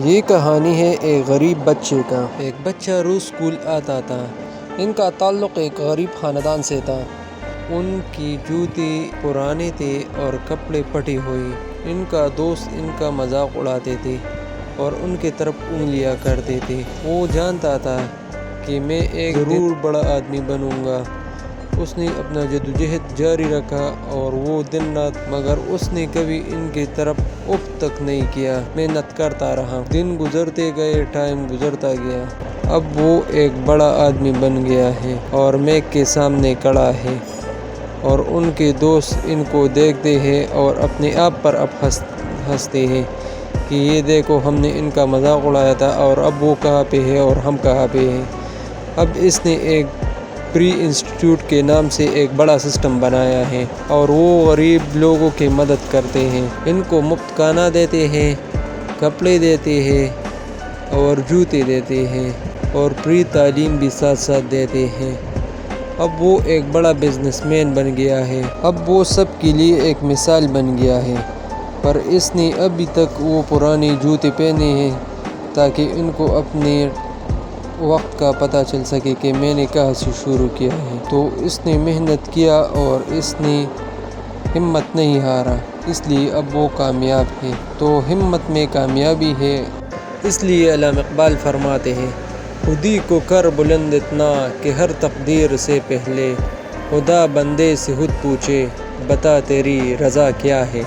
یہ کہانی ہے ایک غریب بچے کا۔ ایک بچہ روز اسکول آتا تھا۔ ان کا تعلق ایک غریب خاندان سے تھا۔ ان کی جوتے پرانے تھے اور کپڑے پھٹے ہوئے۔ ان کا دوست ان کا مذاق اڑاتے تھے اور ان کی طرف انگلیاں کرتے تھے۔ وہ جانتا تھا کہ میں ایک ضرور بڑا آدمی بنوں گا۔ اس نے اپنا جدوجہد جاری رکھا اور وہ دن رات، مگر اس نے کبھی ان کی طرف اف تک نہیں کیا۔ محنت کرتا رہا۔ دن گزرتے گئے، ٹائم گزرتا گیا۔ اب وہ ایک بڑا آدمی بن گیا ہے اور میک کے سامنے کھڑا ہے اور ان کے دوست ان کو دیکھتے ہیں اور اپنے آپ پر اب ہنستے ہیں کہ یہ دیکھو، ہم نے ان کا مذاق اڑایا تھا اور اب وہ کہاں پہ ہے اور ہم کہاں پہ ہیں۔ اب اس نے ایک پری انسٹیٹیوٹ کے نام سے ایک بڑا سسٹم بنایا ہے اور وہ غریب لوگوں کی مدد کرتے ہیں۔ ان کو مفت کھانا دیتے ہیں، کپڑے دیتے ہیں اور جوتے دیتے ہیں اور فری تعلیم بھی ساتھ ساتھ دیتے ہیں۔ اب وہ ایک بڑا بزنس مین بن گیا ہے۔ اب وہ سب کے لیے ایک مثال بن گیا ہے، پر اس نے ابھی تک وہ پرانے جوتے پہنے ہیں تاکہ ان کو اپنے وقت کا پتہ چل سکے کہ میں نے کہاں سے شروع کیا ہے۔ تو اس نے محنت کیا اور اس نے ہمت نہیں ہارا، اس لیے اب وہ کامیاب ہے۔ تو ہمت میں کامیابی ہے۔ اس لیے علامہ اقبال فرماتے ہیں، خودی کو کر بلند اتنا کہ ہر تقدیر سے پہلے خدا بندے سے خود پوچھے، بتا تیری رضا کیا ہے۔